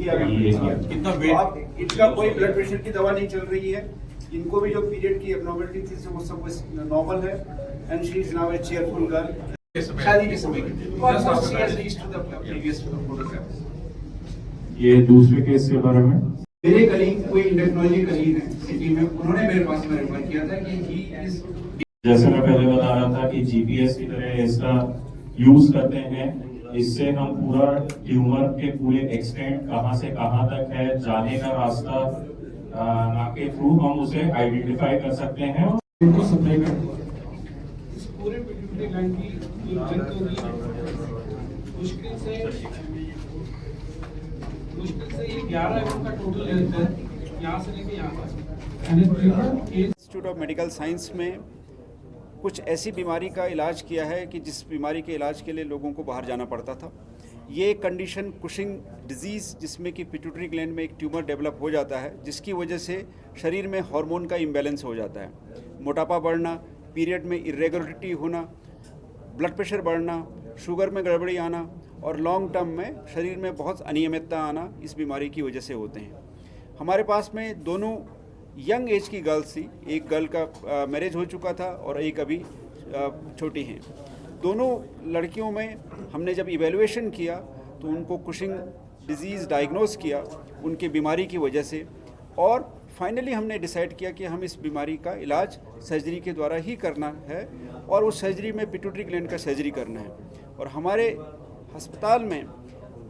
ये अभी कितना वेट, आप इनका कोई ब्लड प्रेशर की दवा नहीं चल रही है, इनको भी जो पीरियड की एब्नॉर्मलिटी थी वो सब नॉर्मल है, and she is now A cheerful girl. शादी के समय ये दूसरे केस के बारे में मेरे कलीग, कोई टेक्नोलॉजी कलीग है सिटी में, उन्होंने मेरे पास में रेफर किया था कि ही इज, जैसे मैं पहले बता रहा था कि जीपीएस की तरह इसका यूज करते हैं। इससे हम पूरा ट्यूमर के पूरे एक्सटेंट कहां से कहां तक है, जाने का रास्ता के थ्रू हम उसे आइडेंटिफाई कर सकते हैं और उनको सप्लाई कर इस पूरे पिट्यूटरी ग्लैंड की जो लेंथ होगी मुश्किल से ये 11 mm का टोटल लेंथ है, यहाँ से लेके यहाँ तक। इंस्टीट्यूट ऑफ मेडिकल साइंस में कुछ ऐसी बीमारी का इलाज किया है कि जिस बीमारी के इलाज के लिए लोगों को बाहर जाना पड़ता था। ये एक कंडीशन कुशिंग डिजीज़, जिसमें कि पिट्यूटरी ग्लैंड में एक ट्यूमर डेवलप हो जाता है, जिसकी वजह से शरीर में हार्मोन का इम्बैलेंस हो जाता है। मोटापा बढ़ना, पीरियड में इरेगुलरिटी होना, ब्लड प्रेशर बढ़ना, शुगर में गड़बड़ी आना और लॉन्ग टर्म में शरीर में बहुत अनियमितता आना इस बीमारी की वजह से होते हैं। हमारे पास में दोनों यंग एज की गर्ल्स थी, एक गर्ल का मैरिज हो चुका था और एक अभी छोटी हैं। दोनों लड़कियों में हमने जब इवैल्यूएशन किया तो उनको कुशिंग डिजीज़ डायग्नोज किया उनकी बीमारी की वजह से, और फाइनली हमने डिसाइड किया कि हम इस बीमारी का इलाज सर्जरी के द्वारा ही करना है, और उस सर्जरी में पिट्यूटरी ग्लैंड का सर्जरी करना है। और हमारे अस्पताल में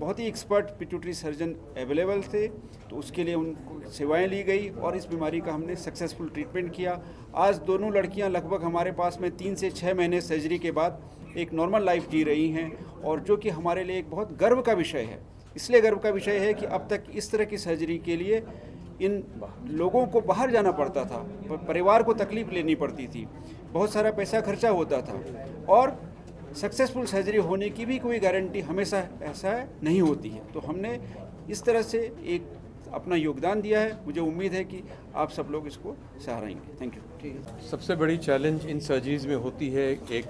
बहुत ही एक्सपर्ट पिट्यूटरी सर्जन अवेलेबल थे, तो उसके लिए उनको सेवाएं ली गई और इस बीमारी का हमने सक्सेसफुल ट्रीटमेंट किया। आज दोनों लड़कियां लगभग हमारे पास में 3 से 6 महीने सर्जरी के बाद एक नॉर्मल लाइफ जी रही हैं, और जो कि हमारे लिए एक बहुत गर्व का विषय है। इसलिए गर्व का विषय है कि अब तक इस तरह की सर्जरी के लिए इन लोगों को बाहर जाना पड़ता था, परिवार को तकलीफ लेनी पड़ती थी, बहुत सारा पैसा खर्चा होता था, और सक्सेसफुल सर्जरी होने की भी कोई गारंटी हमेशा ऐसा नहीं होती है। तो हमने इस तरह से एक अपना योगदान दिया है। मुझे उम्मीद है कि आप सब लोग इसको सराहेंगे। Thank you. ठीक है। सबसे बड़ी चैलेंज इन सर्जरीज़ में होती है एक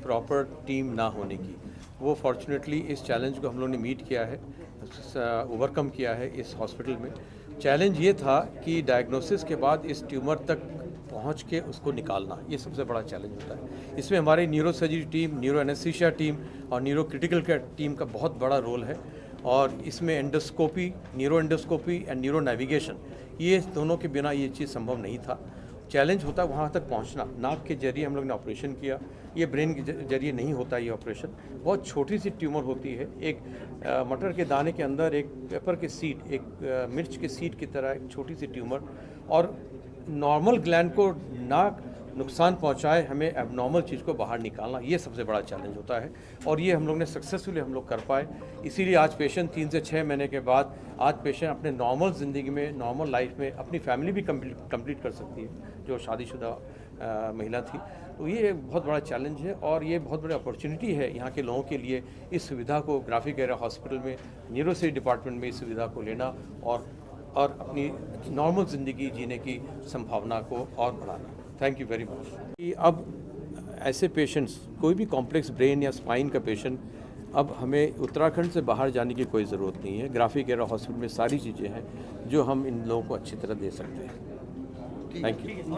प्रॉपर टीम ना होने की। वो फॉर्चुनेटली इस चैलेंज को हम लोग ने मीट किया है, ओवरकम किया है इस हॉस्पिटल में। चैलेंज ये था कि डायग्नोसिस के बाद इस ट्यूमर तक पहुंच के उसको निकालना, ये सबसे बड़ा चैलेंज होता है। इसमें हमारी neuro surgery team, neuro anaesthesia team और न्यूरो क्रिटिकल केयर टीम का बहुत बड़ा रोल है, और इसमें endoscopy, neuro endoscopy and neuro navigation, ये दोनों के बिना ये चीज़ संभव नहीं था। चैलेंज होता है वहाँ तक पहुँचना। नाक के जरिए हम लोग ने ऑपरेशन किया, ये ब्रेन के जरिए नहीं होता ये ऑपरेशन। बहुत छोटी सी ट्यूमर होती है, एक मटर के दाने के अंदर एक पेपर के सीड, एक मिर्च के सीड की तरह एक छोटी सी ट्यूमर, और नॉर्मल ग्लैंड को ना नुकसान पहुंचाए, हमें एबनॉर्मल चीज़ को बाहर निकालना, ये सबसे बड़ा चैलेंज होता है, और ये हम लोग ने सक्सेसफुली हम लोग कर पाए। इसीलिए आज पेशेंट 3 से 6 महीने के बाद आज पेशेंट अपने नॉर्मल ज़िंदगी में, नॉर्मल लाइफ में अपनी फैमिली भी कंप्लीट कर सकती है, जो शादीशुदा महिला थी। तो ये बहुत बड़ा चैलेंज है, और ये बहुत बड़ी अपॉर्चुनिटी है यहाँ के लोगों के लिए इस सुविधा को ग्राफिक एरिया हॉस्पिटल में, न्यूरोसर्जरी डिपार्टमेंट में इस सुविधा को लेना और अपनी नॉर्मल ज़िंदगी जीने की संभावना को और बढ़ाना। Thank you very much. अब ऐसे पेशेंट्स, कोई भी कॉम्प्लेक्स ब्रेन या स्पाइन का पेशेंट, अब हमें उत्तराखंड से बाहर जाने की कोई ज़रूरत नहीं है। ग्राफिक एरिया हॉस्पिटल में सारी चीज़ें हैं जो हम इन लोगों को अच्छी तरह दे सकते हैं। Thank you.